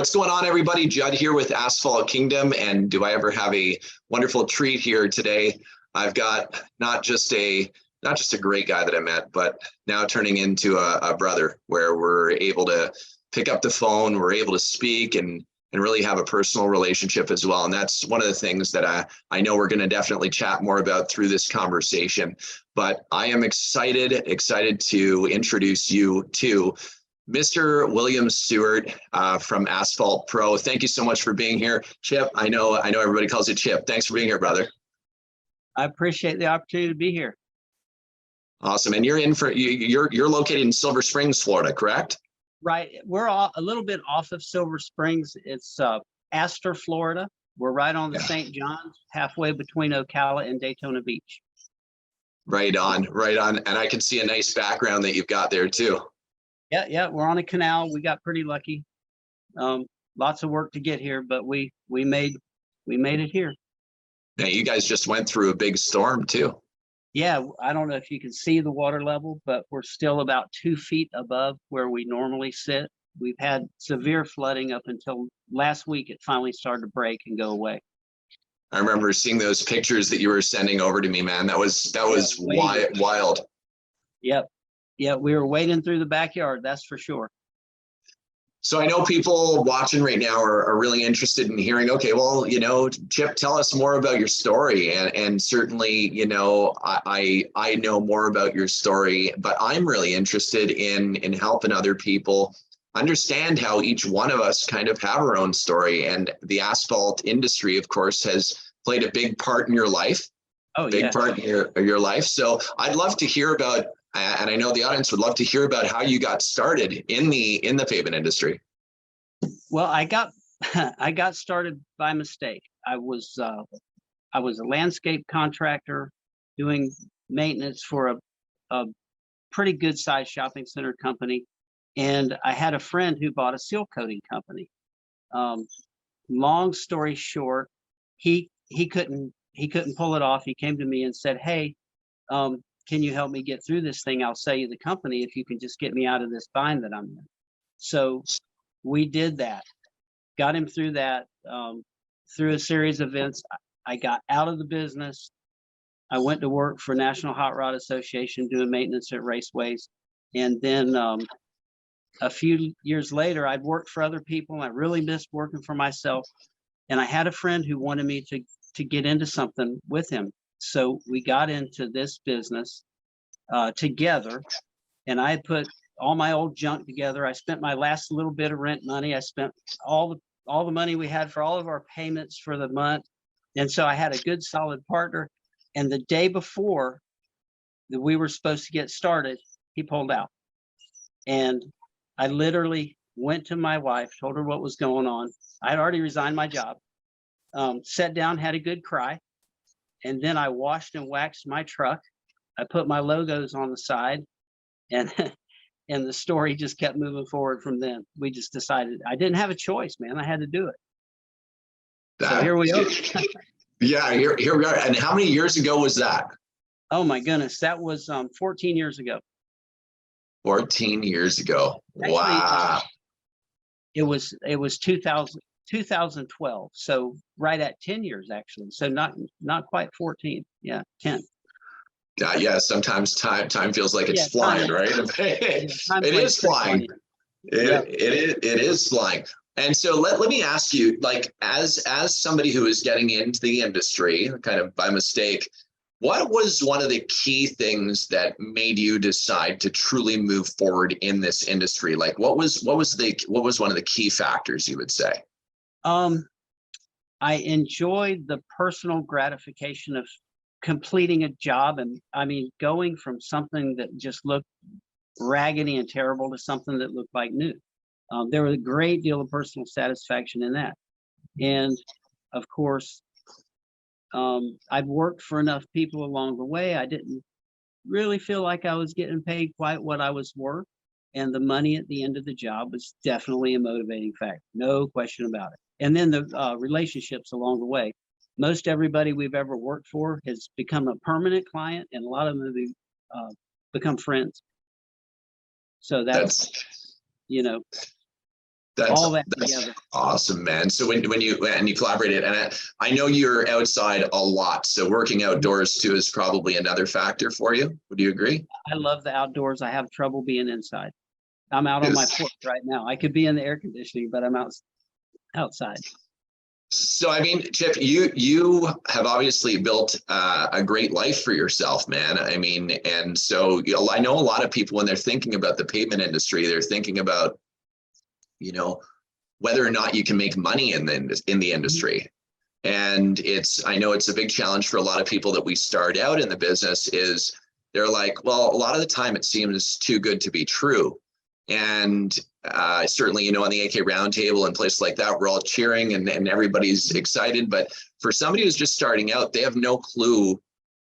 What's going on, everybody? Judd here with Asphalt Kingdom, and do I ever have a wonderful treat here today? I've got not just a great guy that I met, but now turning into a brother, where we're able to pick up the phone, we're able to speak, and really have a personal relationship as well. And that's one of the things that I know we're going to definitely chat more about through this conversation. But I am excited to introduce you to Mr. William Stewart from Asphalt Pro. Thank you so much for being here, Chip. I know everybody calls you Chip. Thanks for being here, brother. I appreciate the opportunity to be here. Awesome. And you're located in Silver Springs, Florida, correct? Right. We're a little bit off of Silver Springs. It's Astor, Florida. We're right on the St. Johns, halfway between Ocala and Daytona Beach. Right on. And I can see a nice background that you've got there too. Yeah. We're on a canal. We got pretty lucky. Lots of work to get here, but we made it here. Now, you guys just went through a big storm too. Yeah, I don't know if you can see the water level, but we're still about 2 feet above where we normally sit. We've had severe flooding up until last week. It finally started to break and go away. I remember seeing those pictures that you were sending over to me, man. That was wild. Yep. Yeah, we were wading through the backyard, that's for sure. So I know people watching right now are really interested in hearing, okay, well, Chip, tell us more about your story. And certainly, I know more about your story, but I'm really interested in helping other people understand how each one of us kind of have our own story. And the asphalt industry, of course, has played a big part in your life. Part in your life. So I'd love to hear about, and I know the audience would love to hear about how you got started in the pavement industry. Well, I got started by mistake. I was a landscape contractor doing maintenance for a pretty good sized shopping center company, and I had a friend who bought a seal coating company. Long story short, he couldn't pull it off. He came to me and said, "Hey, can you help me get through this thing? I'll sell you the company if you can just get me out of this bind that I'm in." So we did that, got him through that, through a series of events. I got out of the business. I went to work for National Hot Rod Association doing maintenance at raceways. And then a few years later, I'd worked for other people, and I really missed working for myself. And I had a friend who wanted me to get into something with him. So we got into this business together, and I put all my old junk together. I spent my last little bit of rent money. I spent all the money we had for all of our payments for the month. And so I had a good solid partner. And the day before that we were supposed to get started, he pulled out. And I literally went to my wife, told her what was going on. I had already resigned my job, sat down, had a good cry. And then I washed and waxed my truck. I put my logos on the side, and and the story just kept moving forward from then. We just decided I didn't have a choice, man. I had to do it. So here we are. Yeah, here we are. And how many years ago was that? Oh my goodness, that was 14 years ago. 14 years ago. Actually, wow. It was 2012. So right at 10 years, actually. So not quite 14. Yeah, 10. Yeah, sometimes time feels like it's flying, right? It is flying. It is flying. And so let me ask you, like, as somebody who is getting into the industry kind of by mistake, what was one of the key things that made you decide to truly move forward in this industry? Like, what was one of the key factors, you would say? I enjoyed the personal gratification of completing a job. And I mean, going from something that just looked raggedy and terrible to something that looked like new. There was a great deal of personal satisfaction in that. And of course, I'd worked for enough people along the way. I didn't really feel like I was getting paid quite what I was worth. And the money at the end of the job was definitely a motivating factor. No question about it. And then the relationships along the way. Most everybody we've ever worked for has become a permanent client, and a lot of them have become friends. So that's all that That's together. awesome, man. So when you collaborated, and I know you're outside a lot, so working outdoors too is probably another factor for you. Would you agree? I love the outdoors. I have trouble being inside. I'm out on my porch right now. I could be in the air conditioning, but I'm outside. So I mean, Chip, you have obviously built a great life for yourself, man. I mean, and so I know a lot of people when they're thinking about the pavement industry, they're thinking about, whether or not you can make money in the industry. And I know it's a big challenge for a lot of people that we start out in the business is they're like, well, a lot of the time it seems too good to be true. And certainly, on the AK Roundtable and places like that, we're all cheering and everybody's excited. But for somebody who's just starting out, they have no clue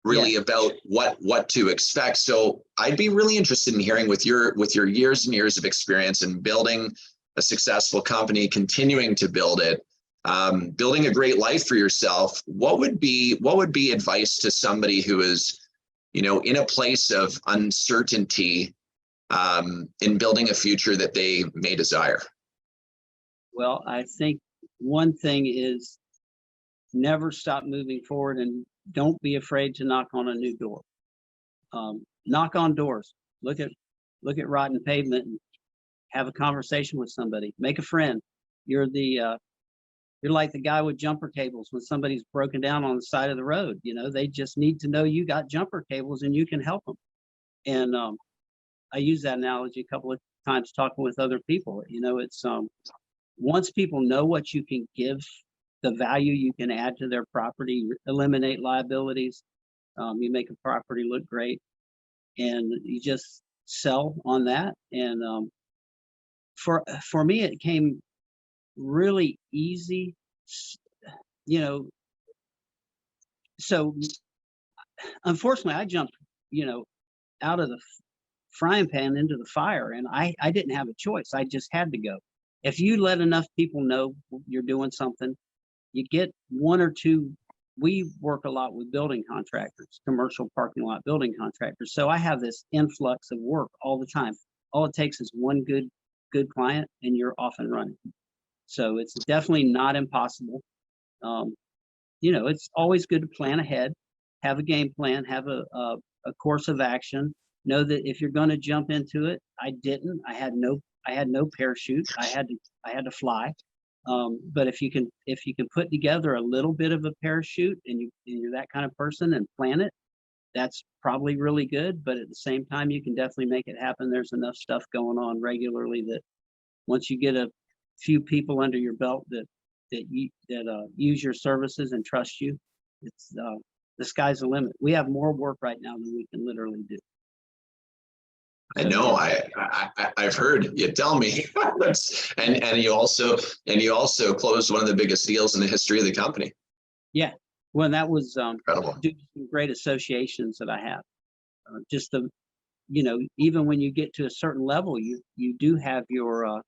really about what to expect. So I'd be really interested in hearing with your years and years of experience in building a successful company, continuing to build it, building a great life for yourself. What would be advice to somebody who is, in a place of uncertainty, in building a future that they may desire? Well, I think one thing is never stop moving forward and don't be afraid to knock on a new door. Knock on doors. Look at rotten pavement and have a conversation with somebody. Make a friend. You're like the guy with jumper cables when somebody's broken down on the side of the road. They just need to know you got jumper cables and you can help them. And I use that analogy a couple of times talking with other people. It's once people know what you can give, the value you can add to their property, eliminate liabilities, you make a property look great, and you just sell on that. And for me, it came really easy, So unfortunately, I jumped, out of the frying pan into the fire, and I didn't have a choice. I just had to go. If you let enough people know you're doing something, you get one or two. We work a lot with building contractors, commercial parking lot building contractors. So I have this influx of work all the time. All it takes is one good client and you're off and running. So it's definitely not impossible. It's always good to plan ahead, have a game plan, have a course of action. Know that if you're going to jump into it, I didn't. I had no parachute. I had to fly. But if you can put together a little bit of a parachute and you're that kind of person and plan it, that's probably really good. But at the same time, you can definitely make it happen. There's enough stuff going on regularly that once you get a few people under your belt that use your services and trust you, it's the sky's the limit. We have more work right now than we can literally do. I know. I've heard you tell me. and you also closed one of the biggest deals in the history of the company. Yeah, well, that was incredible. Due to some great associations that I have. Just even when you get to a certain level, you do have your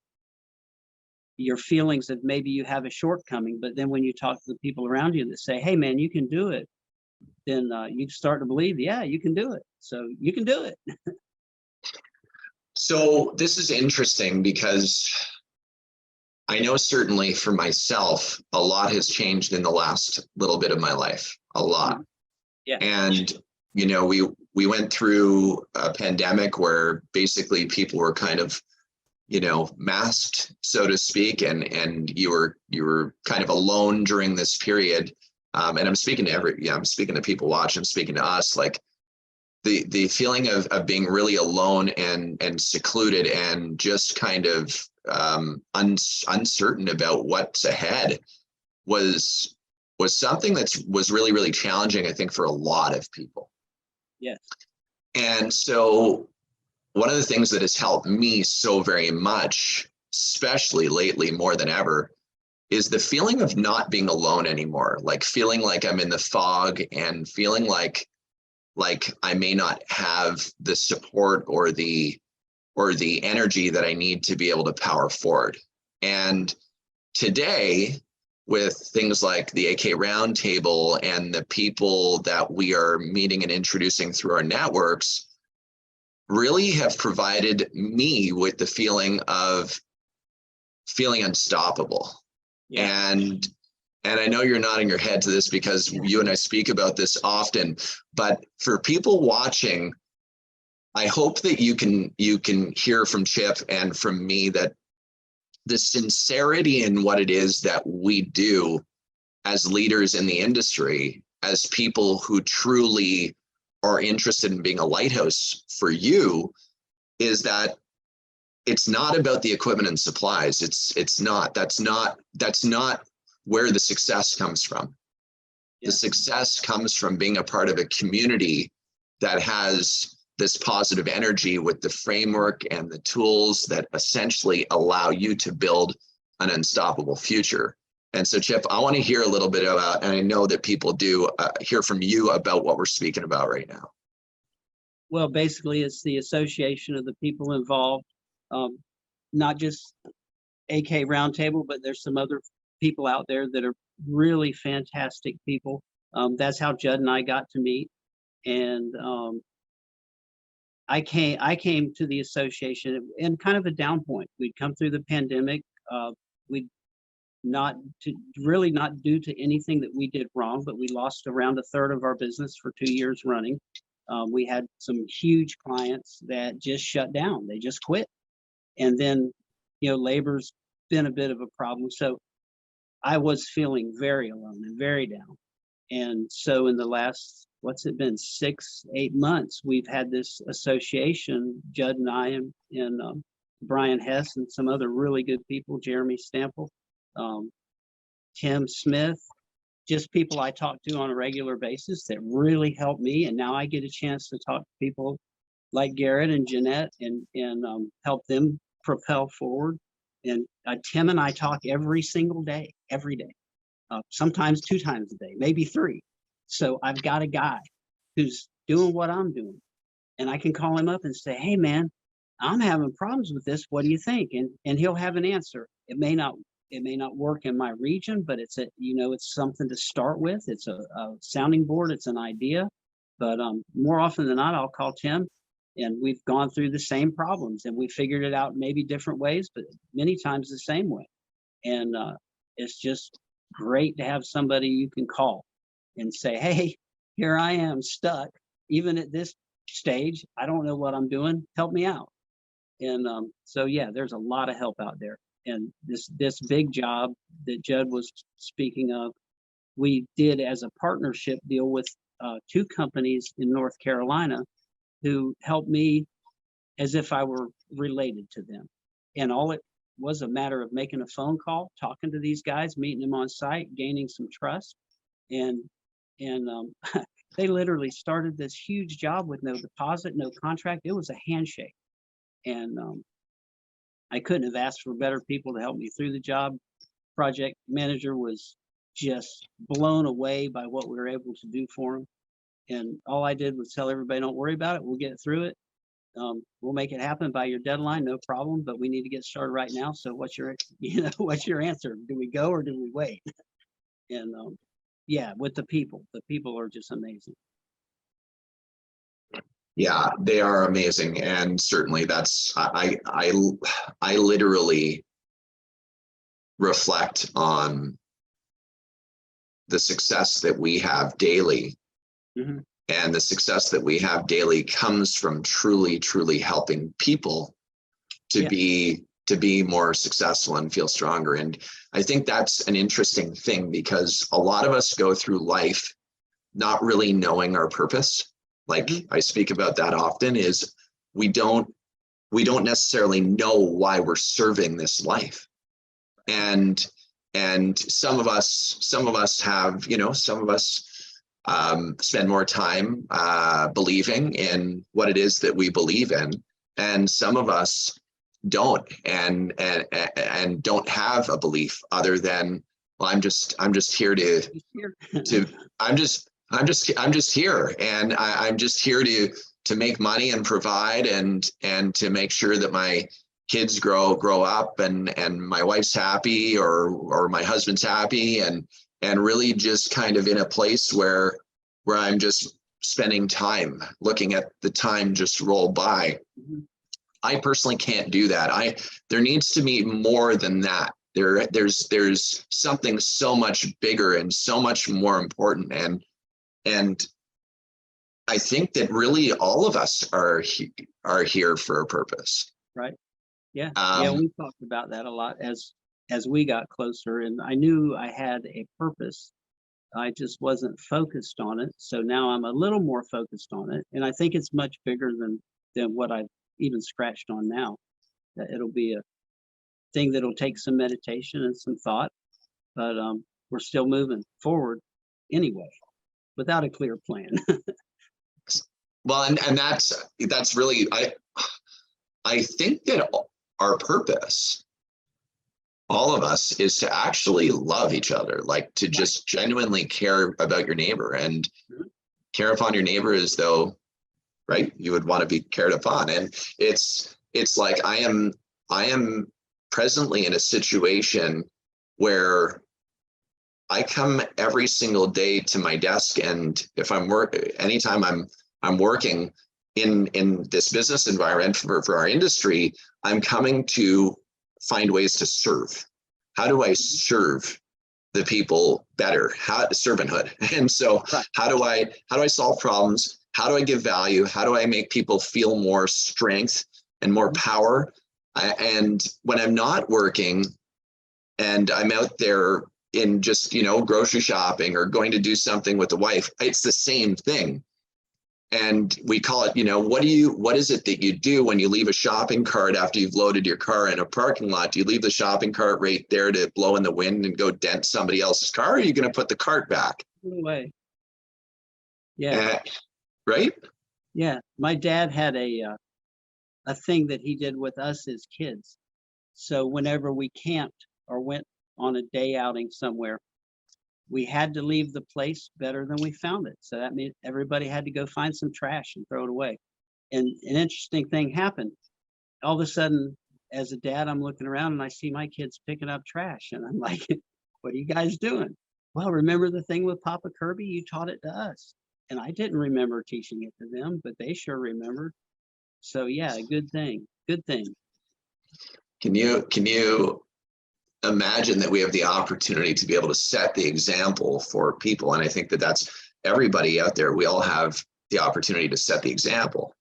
feelings that maybe you have a shortcoming, but then when you talk to the people around you that say, "Hey, man, you can do it," then you start to believe, yeah, you can do it. So you can do it. So this is interesting because I know certainly for myself, a lot has changed in the last little bit of my life, a lot. Yeah. And, we went through a pandemic where basically people were kind of, masked, so to speak, and you were kind of alone during this period. And I'm speaking to I'm speaking to people watching, I'm speaking to us, like, the feeling of being really alone and secluded and just kind of uncertain about what's ahead was something that was really, really challenging, I think, for a lot of people. Yes. And so one of the things that has helped me so very much, especially lately more than ever, is the feeling of not being alone anymore, like feeling like I'm in the fog and feeling like I may not have the support or the energy that I need to be able to power forward. And today, with things like the AK Roundtable and the people that we are meeting and introducing through our networks, really have provided me with the feeling of feeling unstoppable. Yeah. And I know you're nodding your head to this because you and I speak about this often, but for people watching, I hope that you can hear from Chip and from me that the sincerity in what it is that we do as leaders in the industry, as people who truly are interested in being a lighthouse for you, is that it's not about the equipment and supplies. That's not where the success comes from. Yeah. The success comes from being a part of a community that has this positive energy with the framework and the tools that essentially allow you to build an unstoppable future. And so, Chip, I want to hear a little bit about, and I know that people do hear from you about what we're speaking about right now. Well, basically, it's the association of the people involved, not just AK Roundtable, but there's some other people out there that are really fantastic people. That's how Judd and I got to meet. And I came to the association in kind of a down point. We'd come through the pandemic. We'd not due to anything that we did wrong, but we lost around a third of our business for 2 years running. We had some huge clients that just shut down. They just quit. And then, labor's been a bit of a problem. So I was feeling very alone and very down. And so in the last, what's it been, 6-8 months, we've had this association, Judd and I and Brian Hess and some other really good people, Jeremy Stample, Tim Smith, just people I talk to on a regular basis that really help me. And now I get a chance to talk to people like Garrett and Jeanette and help them propel forward. And Tim and I talk every single day, every day, sometimes 2 times a day, maybe 3. So I've got a guy who's doing what I'm doing, and I can call him up and say, hey man, I'm having problems with this. What do you think? And he'll have an answer. It may not work in my region, but it's it's something to start with. It's a sounding board. It's an idea. But more often than not, I'll call Tim, and we've gone through the same problems, and we figured it out maybe different ways, but many times the same way. And it's just great to have somebody you can call and say, hey, here I am stuck. Even at this stage, I don't know what I'm doing. Help me out. And so, yeah, there's a lot of help out there. And this big job that Judd was speaking of, we did as a partnership deal with 2 companies in North Carolina who helped me as if I were related to them. And all it was a matter of making a phone call, talking to these guys, meeting them on site, gaining some trust. And they literally started this huge job with no deposit, no contract. It was a handshake. And I couldn't have asked for better people to help me through the job. Project manager was just blown away by what we were able to do for him. And all I did was tell everybody, don't worry about it. We'll get through it. We'll make it happen by your deadline, no problem. But we need to get started right now. So what's your answer? Do we go or do we wait? And yeah, with the people are just amazing. Yeah, they are amazing. And certainly that's, I literally reflect on the success that we have daily. Mm-hmm. And the success that we have daily comes from truly helping people to be more successful and feel stronger. And I think that's an interesting thing, because a lot of us go through life not really knowing our purpose. Like I speak about that often, is we don't necessarily know why we're serving this life. And some of us have, some of us spend more time believing in what it is that we believe in, and some of us don't, and don't have a belief other than, well, I'm just here I'm just here, and I'm just here to make money and provide and to make sure that my kids grow up and my wife's happy or my husband's happy, and really just kind of in a place where I'm just spending time, looking at the time just roll by. Mm-hmm. I personally can't do that. There needs to be more than that. There's something so much bigger and so much more important. And I think that really all of us are here for a purpose. Right. Yeah. Yeah. We talked about that a lot as we got closer, and I knew I had a purpose. I just wasn't focused on it. So now I'm a little more focused on it. And I think it's much bigger than what I've even scratched on now. That it'll be a thing that'll take some meditation and some thought, but we're still moving forward anyway, without a clear plan. Well, and that's really, I think that our purpose, all of us, is to actually love each other, like to just genuinely care about your neighbor and care upon your neighbor as though, right, you would want to be cared upon. And it's like I am presently in a situation where I come every single day to my desk, and if anytime I'm working in this business environment for our industry, I'm coming to find ways to serve. How do I serve the people better? Servanthood. And so how do I solve problems? How do I give value? How do I make people feel more strength and more power? And when I'm not working and I'm out there in just, grocery shopping or going to do something with the wife, it's the same thing. And we call it, what is it that you do when you leave a shopping cart after you've loaded your car in a parking lot? Do you leave the shopping cart right there to blow in the wind and go dent somebody else's car? Or are you going to put the cart back? No way. Yeah. Right? Yeah. My dad had a thing that he did with us as kids. So whenever we camped or went on a day outing somewhere, we had to leave the place better than we found it. So that means everybody had to go find some trash and throw it away. And an interesting thing happened. All of a sudden, as a dad, I'm looking around and I see my kids picking up trash. And I'm like, what are you guys doing? Well, remember the thing with Papa Kirby? You taught it to us. And I didn't remember teaching it to them, but they sure remembered. So yeah, good thing. Good thing. Can you imagine that we have the opportunity to be able to set the example for people? And I think that that's everybody out there. We all have the opportunity to set the example,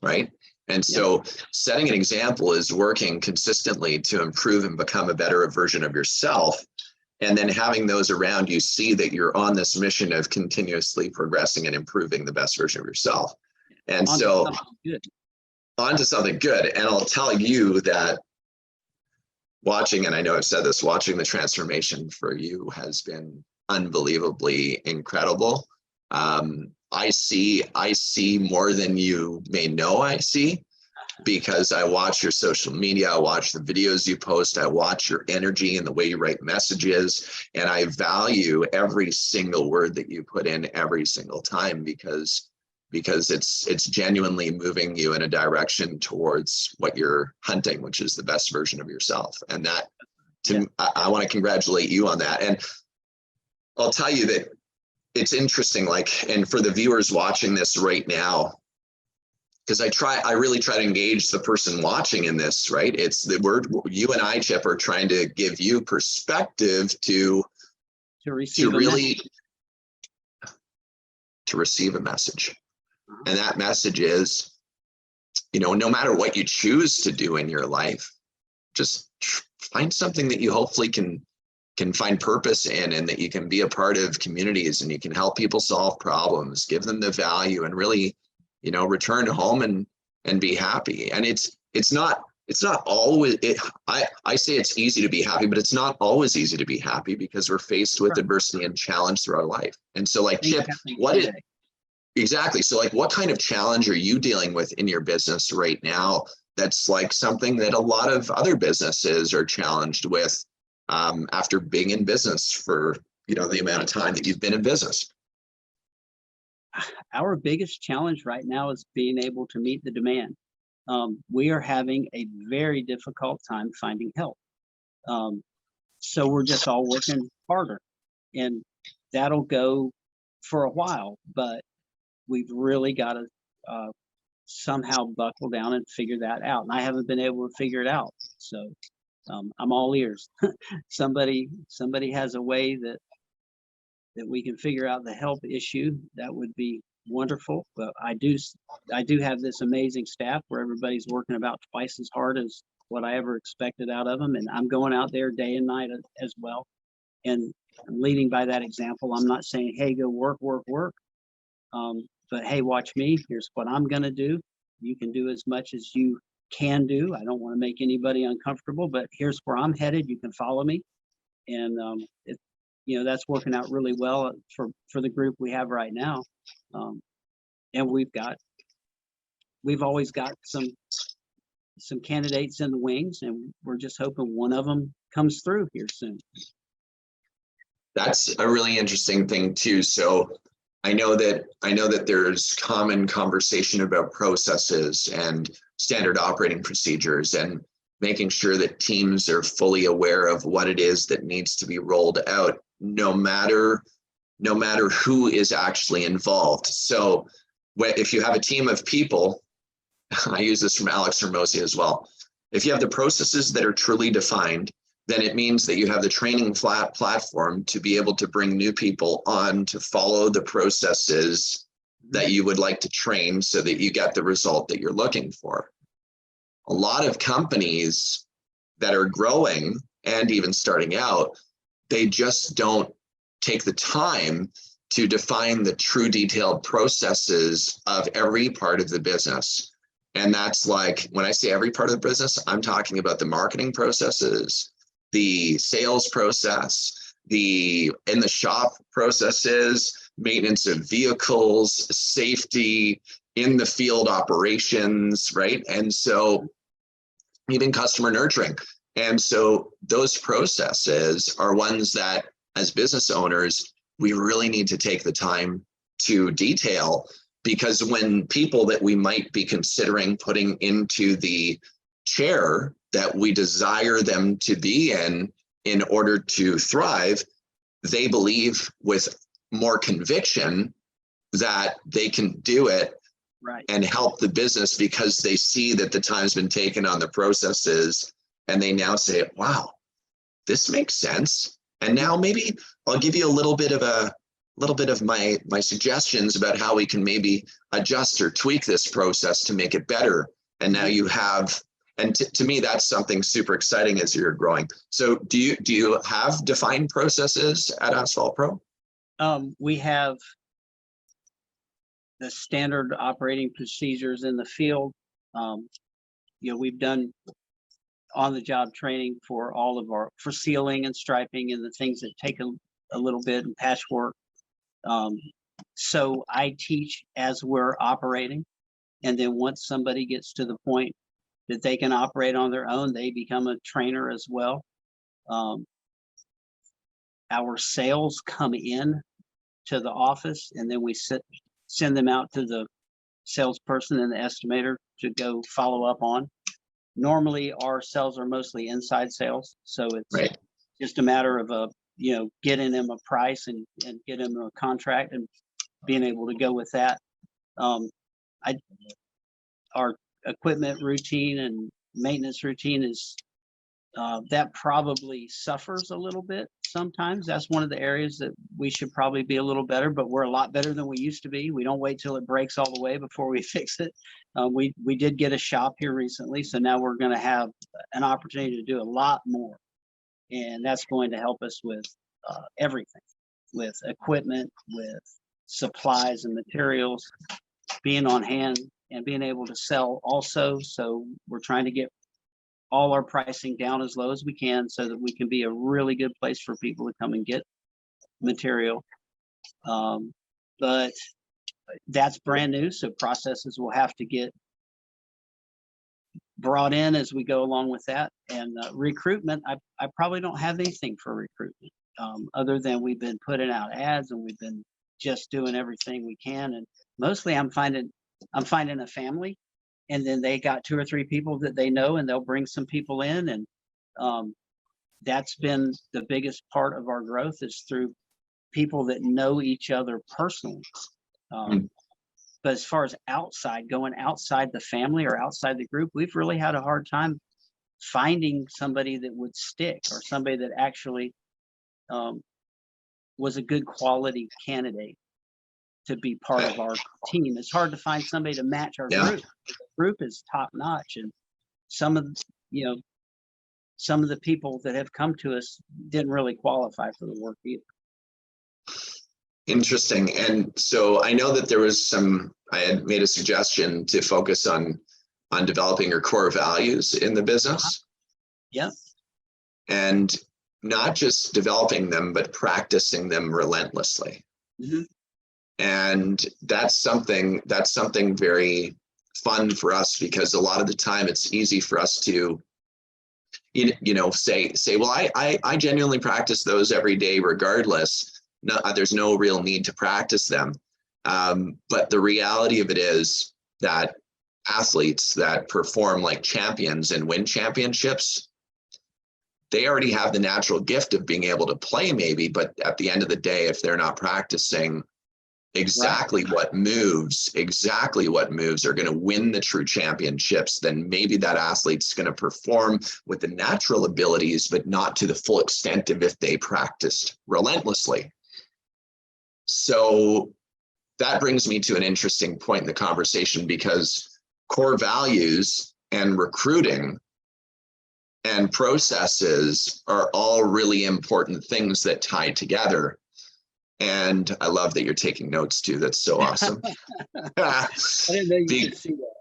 right? And so setting an example is working consistently to improve and become a better version of yourself. And then having those around you see that you're on this mission of continuously progressing and improving the best version of yourself. And so on to something good. And I'll tell you that watching, and I know I've said this, watching the transformation for you has been unbelievably incredible. I see more than you may know I see, because I watch your social media, I watch the videos you post, I watch your energy and the way you write messages, and I value every single word that you put in every single time, because it's genuinely moving you in a direction towards what you're hunting, which is the best version of yourself. And that, I want to congratulate you on that. And I'll tell you that it's interesting, and for the viewers watching this right now, because I really try to engage the person watching in this, right? It's the word, you and I, Chip, are trying to give you perspective to receive a message. And that message is, no matter what you choose to do in your life, just find something that you hopefully can find purpose in, and that you can be a part of communities, and you can help people solve problems, give them the value, and really, return home and be happy. And it's not always, I say it's easy to be happy, but it's not always easy to be happy, because we're faced with adversity and challenge through our life. And so Chip, exactly. So what kind of challenge are you dealing with in your business right now? That's something that a lot of other businesses are challenged with after being in business for, the amount of time that you've been in business. Our biggest challenge right now is being able to meet the demand. We are having a very difficult time finding help. So we're just all working harder, and that'll go for a while, but we've really got to somehow buckle down and figure that out. And I haven't been able to figure it out. So I'm all ears. Somebody has a way that we can figure out the help issue. That would be wonderful. But I do have this amazing staff where everybody's working about twice as hard as what I ever expected out of them. And I'm going out there day and night as well. And I'm leading by that example. I'm not saying, hey, go work. But hey, watch me. Here's what I'm going to do. You can do as much as you can do. I don't want to make anybody uncomfortable, but here's where I'm headed. You can follow me. And that's working out really well for the group we have right now. And we've always got some candidates in the wings, and we're just hoping one of them comes through here soon. That's a really interesting thing too. So I know that there's common conversation about processes and standard operating procedures and making sure that teams are fully aware of what it is that needs to be rolled out, no matter who is actually involved. So if you have a team of people, I use this from Alex Hermosi as well. If you have the processes that are truly defined, then it means that you have the training platform to be able to bring new people on to follow the processes that you would like to train so that you get the result that you're looking for. A lot of companies that are growing and even starting out, they just don't take the time to define the true detailed processes of every part of the business. And that's like, when I say every part of the business, I'm talking about the marketing processes, the sales process, the in the shop processes, maintenance of vehicles, safety, in the field operations, right? And so even customer nurturing. And so those processes are ones that as business owners, we really need to take the time to detail, because when people that we might be considering putting into the chair that we desire them to be in order to thrive, they believe with more conviction that they can do it right and help the business, because they see that the time's been taken on the processes, and they now say, wow, this makes sense. And now maybe I'll give you a little bit of my suggestions about how we can maybe adjust or tweak this process to make it better. And now you have, and to me, that's something super exciting as you're growing. So do you have defined processes at Asphalt Pro? We have the standard operating procedures in the field. We've done on-the-job training for all of for sealing and striping and the things that take a little bit, and patchwork. So I teach as we're operating, and then once somebody gets to the point that they can operate on their own, they become a trainer as well. Our sales come in to the office, and then we send them out to the salesperson and the estimator to go follow up on. Normally our sales are mostly inside sales, so it's just a matter of getting them a price and getting them a contract and being able to go with that. Our equipment routine and maintenance routine is that probably suffers a little bit sometimes. That's one of the areas that we should probably be a little better, but we're a lot better than we used to be. We don't wait till it breaks all the way before we fix it. We did get a shop here recently, so now we're going to have an opportunity to do a lot more, and that's going to help us with everything, with equipment, with supplies and materials, being on hand and being able to sell also. So we're trying to get all our pricing down as low as we can so that we can be a really good place for people to come and get material. But that's brand new, so processes will have to get brought in as we go along with that. And recruitment, I probably don't have anything for recruitment other than we've been putting out ads and we've been just doing everything we can. And mostly I'm finding a family, and then they got 2 or 3 people that they know, and they'll bring some people in. And that's been the biggest part of our growth, is through people that know each other personally. But as far as going outside the family or outside the group, we've really had a hard time finding somebody that would stick, or somebody that actually was a good quality candidate to be part of our team. It's hard to find somebody to match our Yeah. group. The group is top notch, and some of the people that have come to us didn't really qualify for the work either. Interesting. And so I know that there was I had made a suggestion to focus on developing your core values in the business. Yeah. And not just developing them, but practicing them relentlessly. Mm-hmm. And that's something very fun for us, because a lot of the time it's easy for us to, say, well, I genuinely practice those every day regardless. No, there's no real need to practice them. But the reality of it is that athletes that perform like champions and win championships, they already have the natural gift of being able to play maybe, but at the end of the day, if they're not practicing exactly what moves are going to win the true championships, then maybe that athlete's going to perform with the natural abilities, but not to the full extent of if they practiced relentlessly. So that brings me to an interesting point in the conversation, because core values and recruiting and processes are all really important things that tie together. And I love that you're taking notes too. That's so awesome. I didn't know you could see that.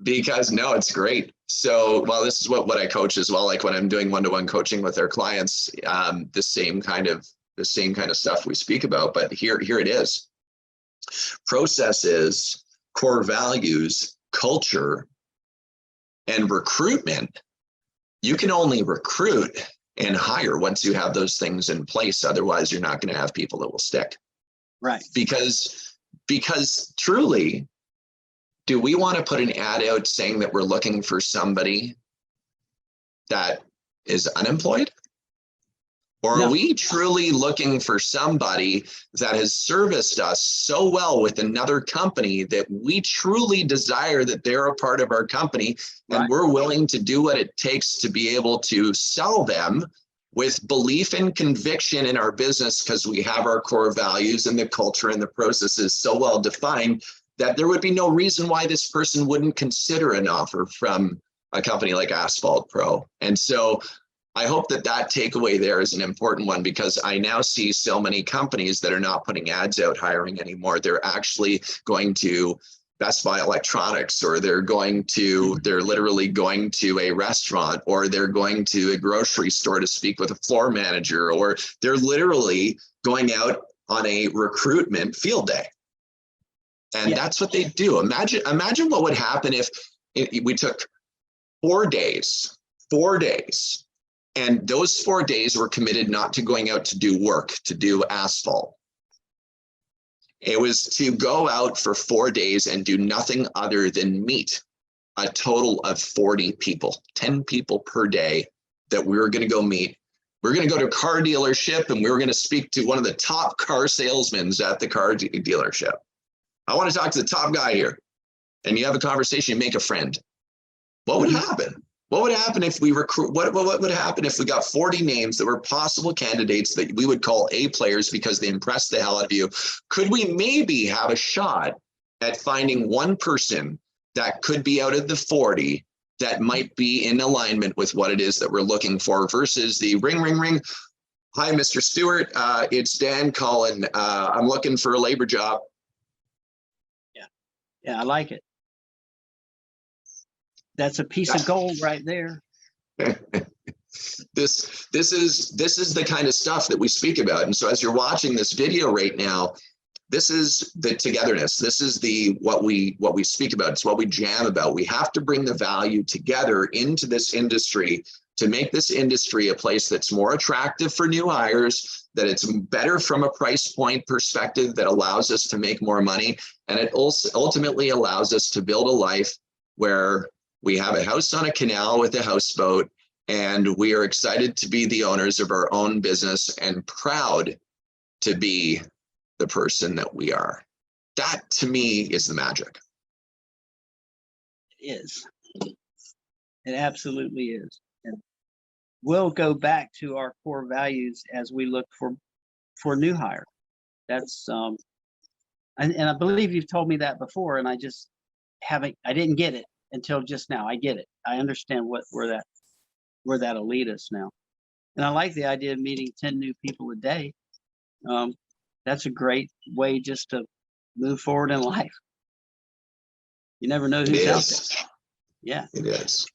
Because no, it's great. So, well, this is what I coach as well. Like when I'm doing one-to-one coaching with our clients, the same kind of stuff we speak about. But here it is: processes, core values, culture, and recruitment. You can only recruit and hire once you have those things in place. Otherwise, you're not going to have people that will stick. Right. Because truly, do we want to put an ad out saying that we're looking for somebody that is unemployed? Or are we truly looking for somebody that has serviced us so well with another company that we truly desire that they're a part of our company, and we're willing to do what it takes to be able to sell them with belief and conviction in our business, because we have our core values and the culture and the processes so well defined that there would be no reason why this person wouldn't consider an offer from a company like Asphalt Pro. And so I hope that takeaway there is an important one, because I now see so many companies that are not putting ads out hiring anymore. They're actually going to Best Buy Electronics, or they're literally going to a restaurant, or they're going to a grocery store to speak with a floor manager, or they're literally going out on a recruitment field day. And that's what they do. Imagine what would happen if we took 4 days, and those 4 days were committed not to going out to do work, to do asphalt. It was to go out for 4 days and do nothing other than meet a total of 40 people, 10 people per day that we were going to go meet. We're going to go to a car dealership, and we were going to speak to one of the top car salesmen at the car dealership. I want to talk to the top guy here. And you have a conversation, you make a friend. What would happen? What would happen if we recruit? What would happen if we got 40 names that were possible candidates that we would call A players because they impressed the hell out of you? Could we maybe have a shot at finding one person that could be out of the 40 that might be in alignment with what it is that we're looking for, versus the ring, ring, ring. Hi, Mr. Stewart. It's Dan calling. I'm looking for a labor job. Yeah, I like it. That's a piece of gold right there. This is the kind of stuff that we speak about. And so as you're watching this video right now, this is the togetherness. This is what we speak about. It's what we jam about. We have to bring the value together into this industry to make this industry a place that's more attractive for new hires, that it's better from a price point perspective, that allows us to make more money. And it also ultimately allows us to build a life where we have a house on a canal with a houseboat, and we are excited to be the owners of our own business and proud to be the person that we are. that to me is the magic. It is. It absolutely is. And we'll go back to our core values as we look for new hire. That's and I believe you've told me that before, and I just I didn't get it until just now. I get it. I understand where that'll lead us now. And I like the idea of meeting 10 new people a day. That's a great way just to move forward in life. You never know who's out there. Yeah, it is.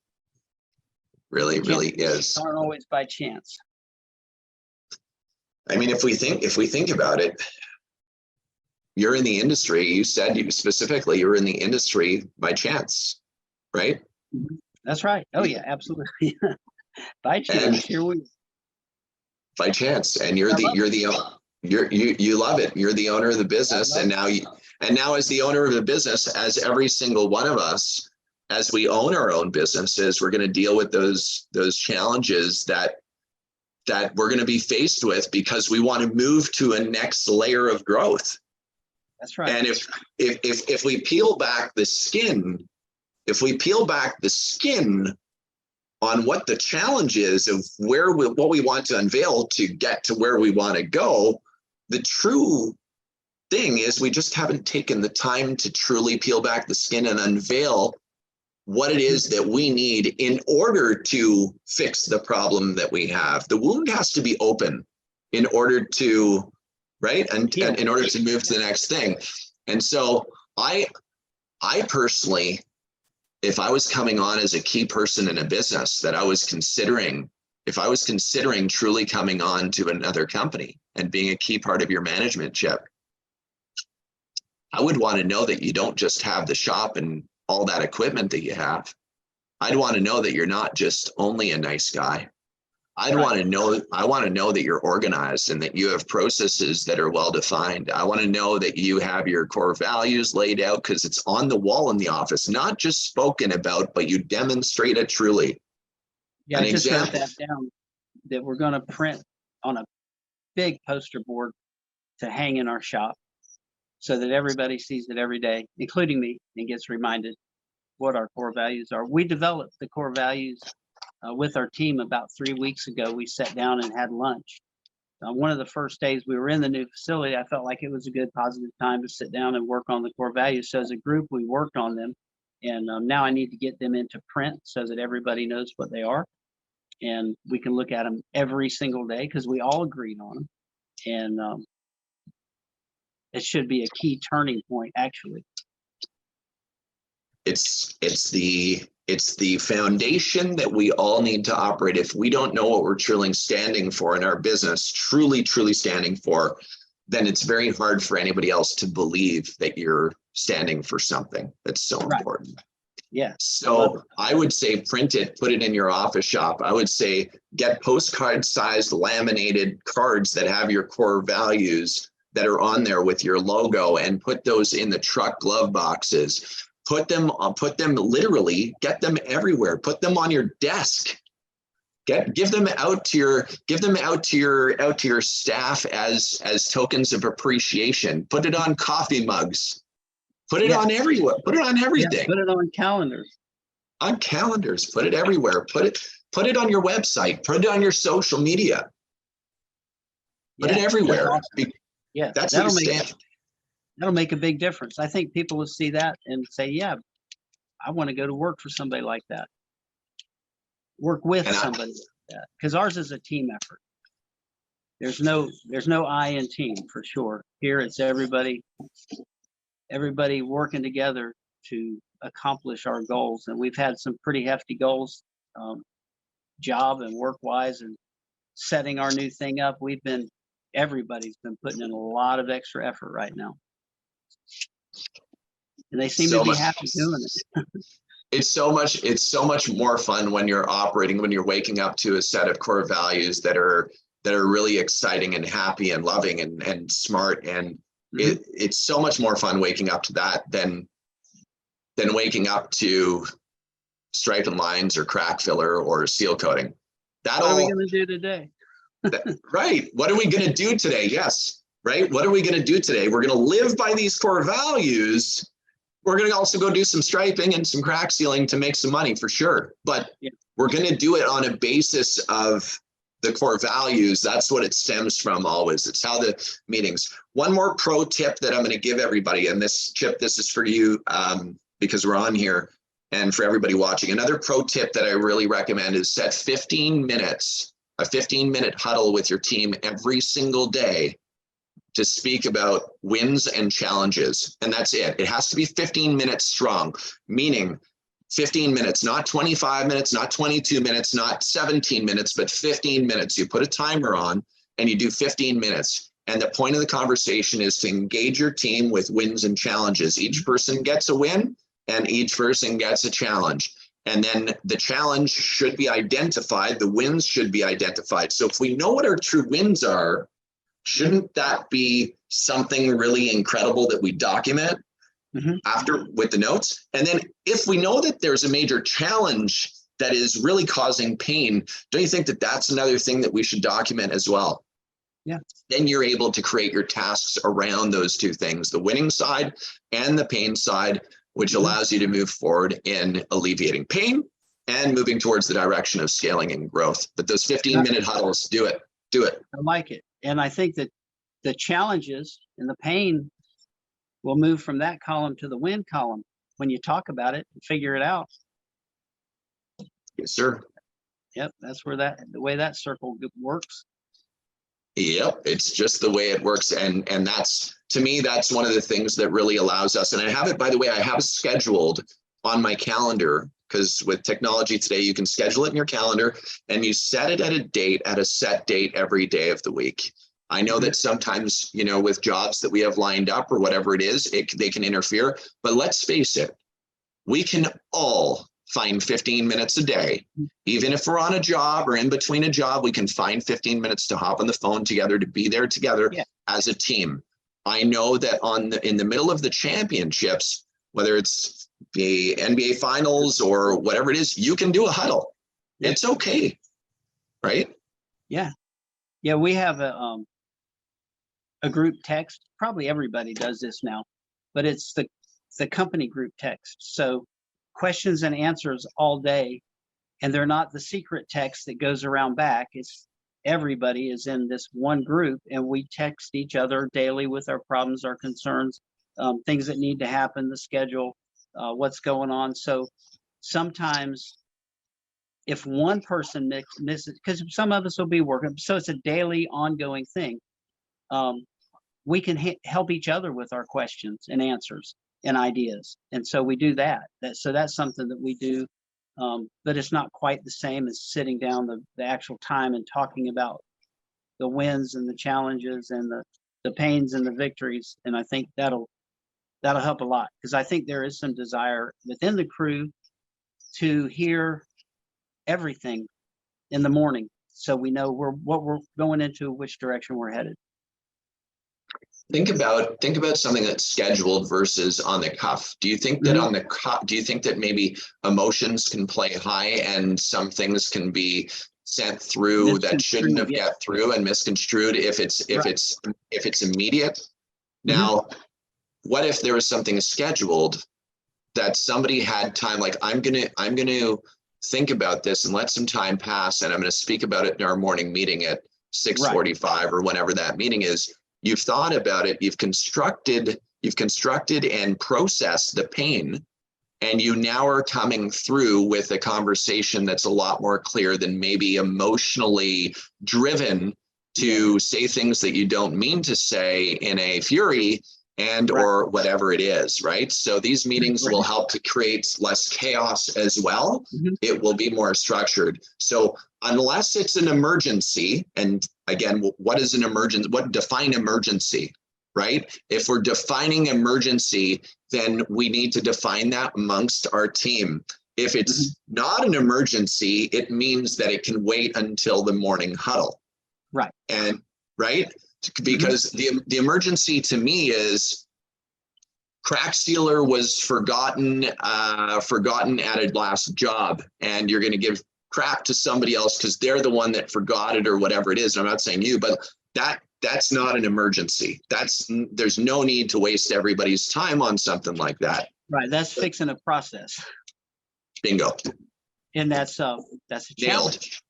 Really is. Aren't always by chance. I mean, if we think about it, you're in the industry. You said specifically you're in the industry by chance, right? That's right. Oh yeah, absolutely. By chance, here we. By chance, and you love it. You're the owner of the business, and now as the owner of the business, as every single one of us, as we own our own businesses, we're going to deal with those challenges that we're going to be faced with because we want to move to a next layer of growth. That's right. And if we peel back the skin, on what the challenge is of what we want to unveil to get to where we want to go, the true thing is we just haven't taken the time to truly peel back the skin and unveil what it is that we need in order to fix the problem that we have. The wound has to be open in order to, right? And in order to move to the next thing. And so I personally, if I was coming on as a key person in a business that I was considering, if I was considering truly coming on to another company and being a key part of your management ship, I would want to know that you don't just have the shop and all that equipment that you have. I'd want to know that you're not just only a nice guy. I want to know that you're organized and that you have processes that are well defined. I want to know that you have your core values laid out because it's on the wall in the office, not just spoken about, but you demonstrate it truly. Yeah, I just wrote that down, that we're going to print on a big poster board to hang in our shop so that everybody sees it every day, including me, and gets reminded what our core values are. We developed the core values with our team about 3 weeks ago. We sat down and had lunch. One of the first days we were in the new facility, I felt like it was a good positive time to sit down and work on the core values. So as a group, we worked on them. And now I need to get them into print so that everybody knows what they are. And we can look at them every single day because we all agreed on them. And it should be a key turning point, actually. It's the foundation that we all need to operate. If we don't know what we're truly standing for in our business, truly standing for, then it's very hard for anybody else to believe that you're standing for something that's so important. Yeah. So I would say print it, put it in your office shop. I would say get postcard sized laminated cards that have your core values that are on there with your logo, and put those in the truck glove boxes. Put them literally, get them everywhere. Put them on your desk. Give them out to your staff as tokens of appreciation. Put it on coffee mugs. Put it on everywhere. Put it on everything. Yeah, put it on calendars. On calendars. Put it everywhere. Put it on your website. Put it on your social media. Put it everywhere. That's awesome. Yeah, that'll make a big difference. I think people will see that and say, yeah, I want to go to work for somebody like that. Work with somebody like that. Because ours is a team effort. There's no I in team, for sure. Here it's everybody working together to accomplish our goals. And we've had some pretty hefty goals, job and work wise, and setting our new thing up. Everybody's been putting in a lot of extra effort right now. And they seem to be happy doing it. It's so much more fun when you're waking up to a set of core values that are really exciting and happy and loving and smart. And it's so much more fun waking up to that than waking up to stripe and lines or crack filler or seal coating. What are we going to do today? Right. What are we going to do today? Yes. right? What are we going to do today? We're going to live by these core values. We're going to also go do some striping and some crack sealing to make some money for sure. But we're going to do it on a basis of the core values. That's what it stems from always. It's how the meetings. One more pro tip that I'm going to give everybody, and this, Chip, this is for you because we're on here and for everybody watching. Another pro tip that I really recommend is set 15 minutes, a 15-minute huddle with your team every single day to speak about wins and challenges. And that's it. It has to be 15 minutes strong, meaning 15 minutes, not 25 minutes, not 22 minutes, not 17 minutes, but 15 minutes. You put a timer on and you do 15 minutes. And the point of the conversation is to engage your team with wins and challenges. Each person gets a win and each person gets a challenge. And then the challenge should be identified. The wins should be identified. So if we know what our true wins are, shouldn't that be something really incredible that we document after with the notes? And then if we know that there's a major challenge that is really causing pain, don't you think that that's another thing that we should document as well? Yeah. Then you're able to create your tasks around those two things, the winning side and the pain side, which allows you to move forward in alleviating pain and moving towards the direction of scaling and growth. But those 15-minute huddles, do it. I like it. And I think that the challenges and the pain will move from that column to the win column when you talk about it and figure it out. Yes, sir. Yep, that's where the way that circle works. Yep, it's just the way it works. And that's, to me, that's one of the things that really allows us. And I have it, by the way, I have scheduled on my calendar, because with technology today, you can schedule it in your calendar and you set it at a set date every day of the week. I know that sometimes, you know, with jobs that we have lined up or whatever it is, they can interfere. But let's face it, we can all find 15 minutes a day. Even if we're on a job or in between a job, we can find 15 minutes to hop on the phone together, to be there together as a team. I know that in the middle of the championships, whether it's the NBA finals or whatever it is, you can do a huddle. It's okay, right? Yeah. We have a group text. Probably everybody does this now, but it's the company group text. So questions and answers all day, and they're not the secret text that goes around back. It's everybody is in this one group, and we text each other daily with our problems, our concerns, things that need to happen, the schedule, what's going on. So sometimes if one person misses, because some of us will be working, so it's a daily ongoing thing. We can help each other with our questions and answers and ideas. And so we do that. So that's something that we do, but it's not quite the same as sitting down the actual time and talking about the wins and the challenges and the pains and the victories. And I think that'll help a lot, because I think there is some desire within the crew to hear everything in the morning, so we know what we're going into, which direction we're headed. Think about something that's scheduled versus on the cuff. Do you think that on the cuff, do you think that maybe emotions can play high and some things can be sent through that shouldn't have got through and misconstrued if it's immediate? Now, what if there was something scheduled that somebody had time, like I'm gonna think about this and let some time pass, and I'm going to speak about it in our morning meeting at 6:45 or whenever that meeting is. You've thought about it, you've constructed and processed the pain, and you now are coming through with a conversation that's a lot more clear than maybe emotionally driven to say things that you don't mean to say in a fury and or whatever it is, right? So these meetings will help to create less chaos as well. It will be more structured. So unless it's an emergency, and again, what is an emergency? What define emergency, right? If we're defining emergency, then we need to define that amongst our team. If it's not an emergency, it means that it can wait until the morning huddle. Because the emergency to me is crack sealer was forgotten at a last job, and you're going to give crap to somebody else because they're the one that forgot it or whatever it is. And I'm not saying you, but that's not an emergency. There's no need to waste everybody's time on something like that. Right. That's fixing a process. Bingo. And that's a Nailed. challenge.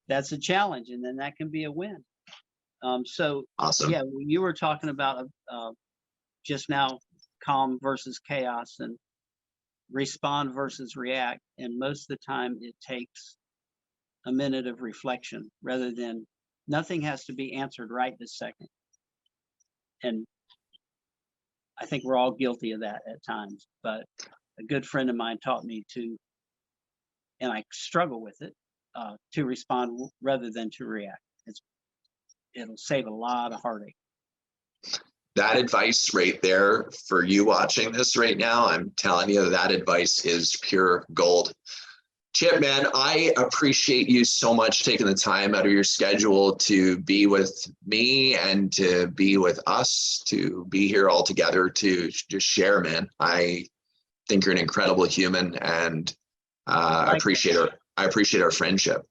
That's a challenge. And then that can be a win. So Awesome. yeah, you were talking about just now, calm versus chaos and respond versus react. And most of the time it takes a minute of reflection rather than nothing has to be answered right this second. And I think we're all guilty of that at times, but a good friend of mine taught me to, and I struggle with it, to respond rather than to react. It'll save a lot of heartache. That advice right there for you watching this right now, I'm telling you, that advice is pure gold. Chip, man, I appreciate you so much taking the time out of your schedule to be with me and to be with us, to be here all together to just share, man. I think you're an incredible human, and I appreciate our friendship.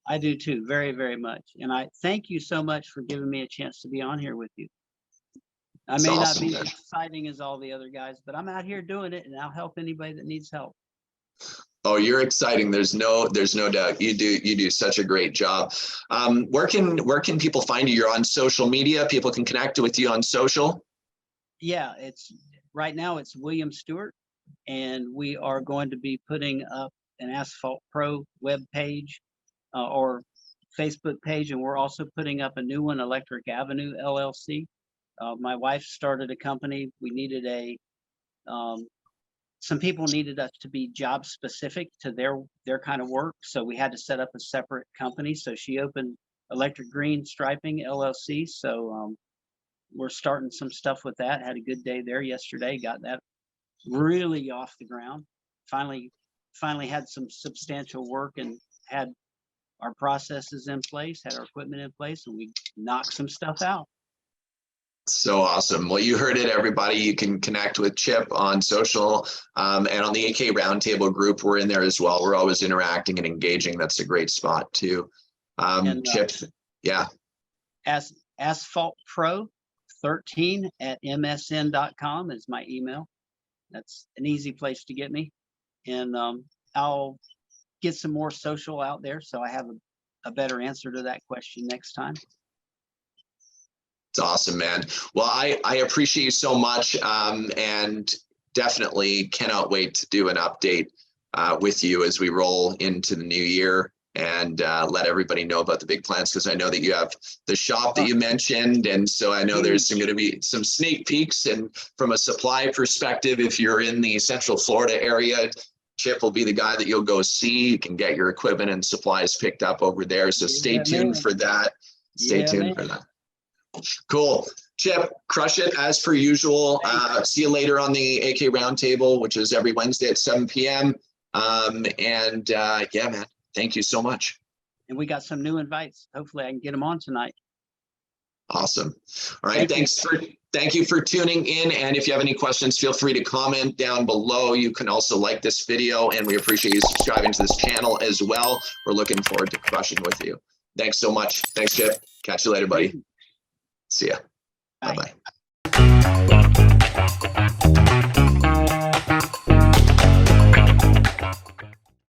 I do too, very, very much. And I thank you so much for giving me a chance to be on here with you. I may not be as exciting as all the other guys, but I'm out here doing it, and I'll help anybody that needs help. Oh, you're exciting. There's no doubt. You do such a great job. Where can people find you? You're on social media. People can connect with you on social. Yeah, right now it's William Stewart, and we are going to be putting up an Asphalt Pro web page or Facebook page, and we're also putting up a new one, Electric Avenue LLC. My wife started a company. We needed some people needed us to be job specific to their kind of work, so we had to set up a separate company. So she opened Electric Green Striping LLC. So we're starting some stuff with that. Had a good day there yesterday. Got that really off the ground. Finally had some substantial work and had our processes in place, had our equipment in place, and we knocked some stuff out. So awesome. Well, you heard it, everybody. You can connect with Chip on social and on the AK Roundtable group. We're in there as well. We're always interacting and engaging. That's a great spot too. Chip, yeah. Asphalt Pro 13 at msn.com is my email. That's an easy place to get me. And I'll get some more social out there so I have a better answer to that question next time. It's awesome, man. Well, I appreciate you so much, and definitely cannot wait to do an update with you as we roll into the new year and let everybody know about the big plans, because I know that you have the shop that you mentioned, and so I know there's going to be some sneak peeks. And from a supply perspective, if you're in the Central Florida area, Chip will be the guy that you'll go see. You can get your equipment and supplies picked up over there. So stay tuned for that. Stay tuned for that. Cool. Chip, crush it as per usual. See you later on the AK Roundtable, which is every Wednesday at 7 p.m. Yeah, man, thank you so much. And we got some new invites. Hopefully I can get them on tonight. Awesome. All right. Thank you for tuning in. And if you have any questions, feel free to comment down below. You can also like this video, and we appreciate you subscribing to this channel as well. We're looking forward to crushing with you. Thanks so much. Thanks, Chip. Catch you later, buddy. See ya. Bye-bye.